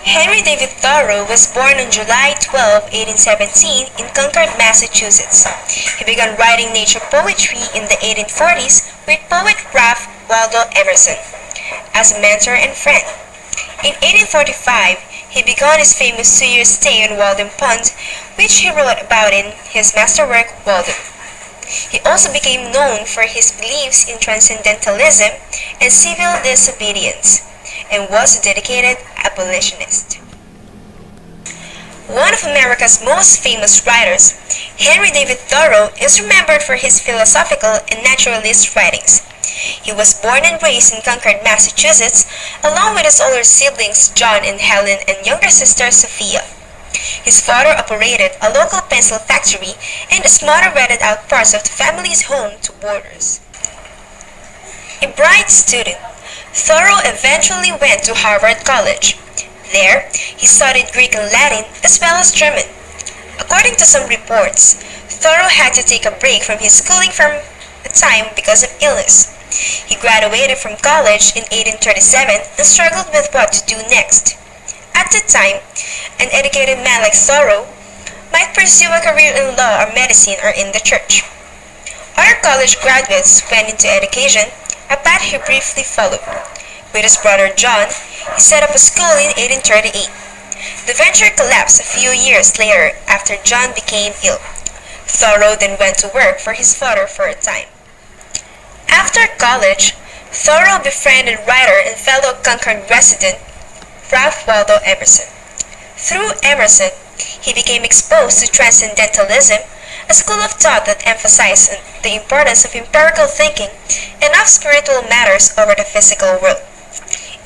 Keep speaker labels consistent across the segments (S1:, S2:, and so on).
S1: Henry David Thoreau was born on July 12, 1817 in Concord, Massachusetts. He began writing nature poetry in the 1840s with poet Ralph Waldo Emerson as a mentor and friend. In 1845, he began his famous 2-year stay on Walden Pond, which he wrote about in his masterwork Walden. He also became known for his beliefs in transcendentalism and civil disobedience, and was a dedicated abolitionist. One of America's most famous writers, Henry David Thoreau, is remembered for his philosophical and naturalist writings. He was born and raised in Concord, Massachusetts, along with his older siblings John and Helen and younger sister Sophia. His father operated a local pencil factory, and his mother rented out parts of the family's home to boarders. A bright student, Thoreau eventually went to Harvard College. There, he studied Greek and Latin as well as German. According to some reports, Thoreau had to take a break from his schooling for a time because of illness. He graduated from college in 1837 and struggled with what to do next. At the time, an educated man like Thoreau might pursue a career in law or medicine or in the church. Other college graduates went into education, a path he briefly followed. With his brother John, he set up a school in 1838. The venture collapsed a few years later after John became ill. Thoreau then went to work for his father for a time. After college, Thoreau befriended writer and fellow Concord resident Ralph Waldo Emerson. Through Emerson, he became exposed to transcendentalism, a school of thought that emphasized the importance of empirical thinking and of spiritual matters over the physical world.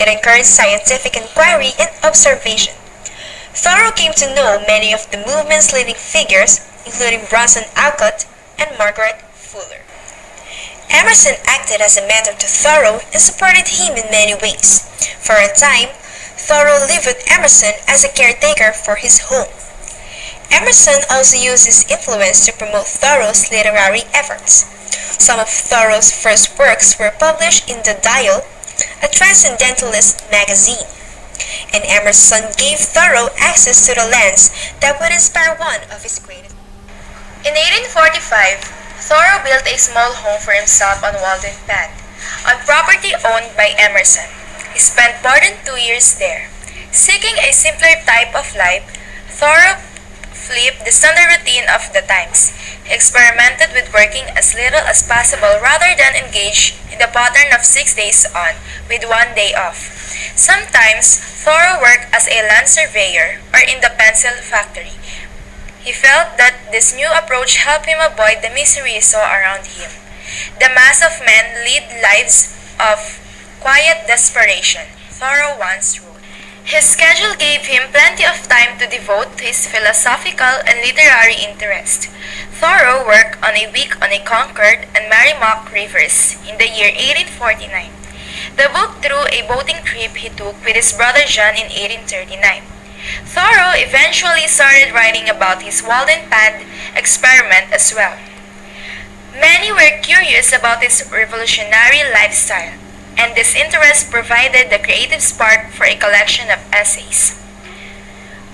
S1: It encouraged scientific inquiry and observation. Thoreau came to know many of the movement's leading figures, including Bronson Alcott and Margaret Fuller. Emerson acted as a mentor to Thoreau and supported him in many ways. For a time, Thoreau lived with Emerson as a caretaker for his home. Emerson also used his influence to promote Thoreau's literary efforts. Some of Thoreau's first works were published in The Dial, a transcendentalist magazine, and Emerson gave Thoreau access to the lens that would inspire one of his greatest. In 1845, Thoreau built a small home for himself on Walden Pond, on property owned by Emerson. He spent more than 2 years there. Seeking a simpler type of life, Thoreau flipped the standard routine of the times. He experimented with working as little as possible rather than engage in the pattern of 6 days on, with 1 day off. Sometimes, Thoreau worked as a land surveyor or in the pencil factory. He felt that this new approach helped him avoid the misery he saw around him. The mass of men lead lives of quiet desperation, Thoreau once wrote. His schedule gave him plenty of time to devote to his philosophical and literary interest. Thoreau worked on a week on a Concord and Merrimack rivers in the year 1849. The book drew a boating trip he took with his brother John in 1839. Thoreau eventually started writing about his Walden Pond experiment as well. Many were curious about his revolutionary lifestyle, and this interest provided the creative spark for a collection of essays.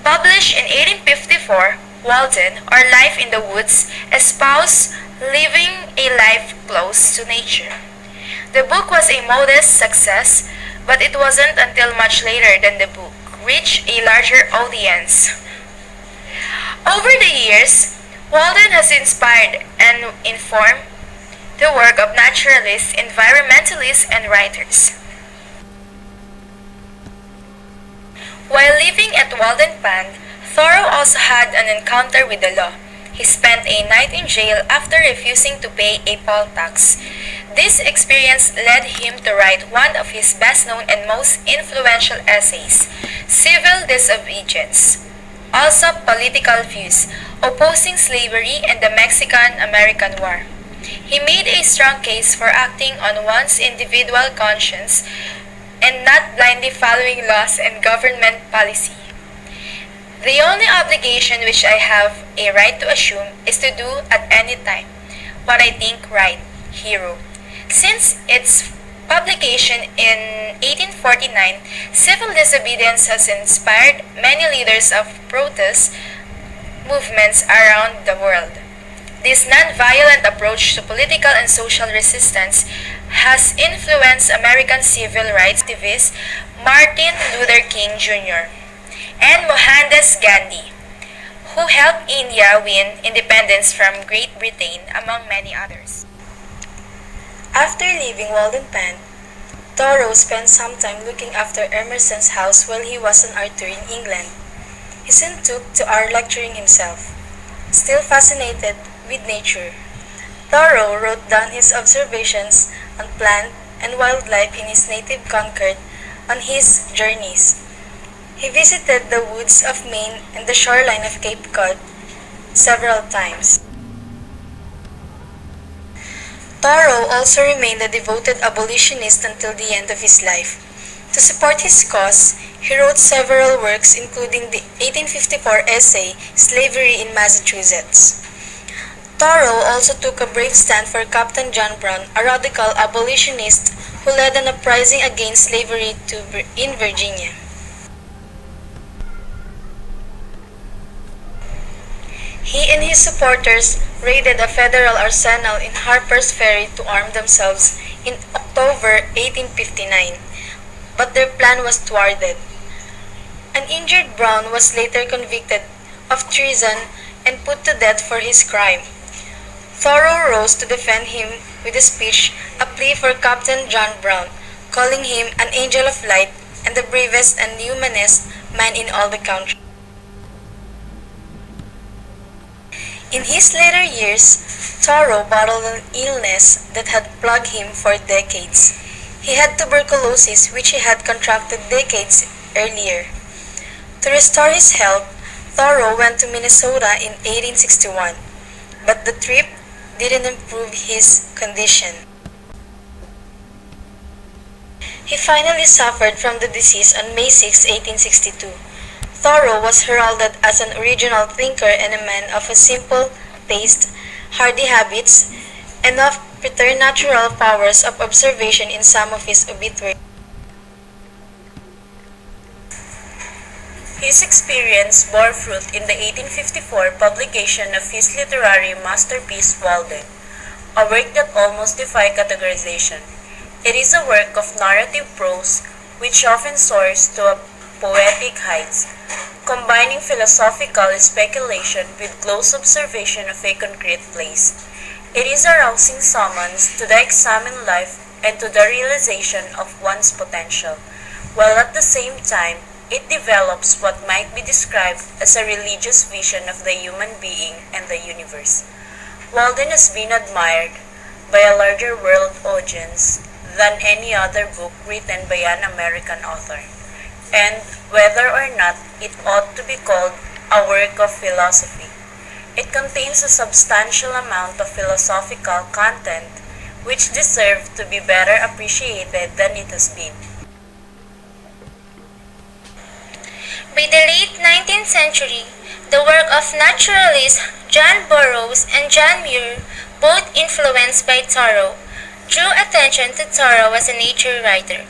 S1: Published in 1854, Walden, or Life in the Woods, espoused living a life close to nature. The book was a modest success, but it wasn't until much later that the book reached a larger audience. Over the years, Walden has inspired and informed the work of naturalists, environmentalists, and writers. While living at Walden Pond, Thoreau also had an encounter with the law. He spent a night in jail after refusing to pay a poll tax. This experience led him to write one of his best-known and most influential essays, Civil Disobedience. Also political views, opposing slavery and the Mexican-American War. He made a strong case for acting on one's individual conscience and not blindly following laws and government policy. The only obligation which I have a right to assume is to do at any time what I think right, he wrote. Since it's
S2: publication in 1849, Civil Disobedience has inspired many leaders of protest movements around the world. This non-violent approach to political and social resistance has influenced American civil rights activist Martin Luther King Jr. and Mohandas Gandhi, who helped India win independence from Great Britain, among many others.
S1: After leaving Walden Pen, Thoreau spent some time looking after Emerson's house while he was on our tour in England. He soon took to art lecturing himself. Still fascinated with nature, Thoreau wrote down his observations on plant and wildlife in his native Concord on his journeys. He visited the woods of Maine and the shoreline of Cape Cod several times. Thoreau also remained a devoted abolitionist until the end of his life. To support his cause, he wrote several works including the 1854 essay Slavery in Massachusetts. Thoreau also took a brave stand for Captain John Brown, a radical abolitionist who led an uprising against slavery in Virginia. He and his supporters raided a federal arsenal in Harper's Ferry to arm themselves in October 1859, but their plan was thwarted. An injured Brown was later convicted of treason and put to death for his crime. Thoreau rose to defend him with a speech, a plea for Captain John Brown, calling him an angel of light and the bravest and humanest man in all the country. In his later years, Thoreau battled an illness that had plagued him for decades. He had tuberculosis, which he had contracted decades earlier. To restore his health, Thoreau went to Minnesota in 1861, but the trip didn't improve his condition. He finally suffered from the disease on May 6, 1862. Thoreau was heralded as an original thinker and a man of a simple taste, hardy habits, and of preternatural powers of observation in some of his obituaries.
S3: His experience bore fruit in the 1854 publication of his literary masterpiece Walden, a work that almost defies categorization. It is a work of narrative prose which often soars to poetic heights, combining philosophical speculation with close observation of a concrete place. It is a rousing summons to the examined life and to the realization of one's potential, while at the same time it develops what might be described as a religious vision of the human being and the universe. Walden has been admired by a larger world audience than any other book written by an American author, and whether or not it ought to be called a work of philosophy, it contains a substantial amount of philosophical content which deserves to be better appreciated than it has been.
S4: By the late 19th century, the work of naturalists John Burroughs and John Muir, both influenced by Thoreau, drew attention to Thoreau as a nature writer.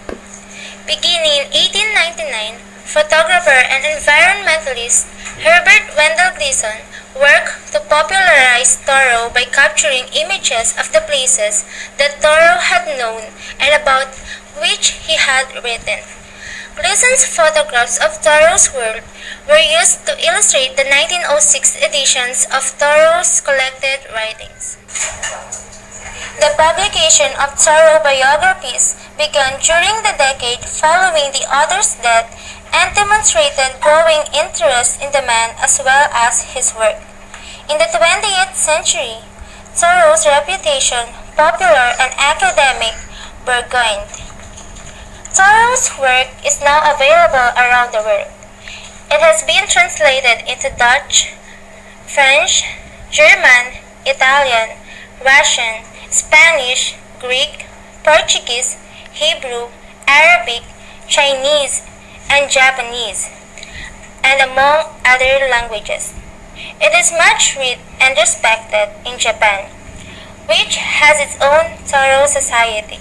S4: Beginning in 1899, photographer and environmentalist Herbert Wendell Gleason worked to popularize Thoreau by capturing images of the places that Thoreau had known and about which he had written. Gleason's photographs of Thoreau's work were used to illustrate the 1906 editions of Thoreau's collected writings. The publication of Thoreau biographies began during the decade following the author's death and demonstrated growing interest in the man as well as his work. In the 20th century, Thoreau's reputation, popular and academic, burgeoned. Thoreau's work is now available around the world. It has been translated into Dutch, French, German, Italian, Russian, Spanish, Greek, Portuguese, Hebrew, Arabic, Chinese, and Japanese, and among other languages. It is much read and respected in Japan, which has its own Thoreau Society.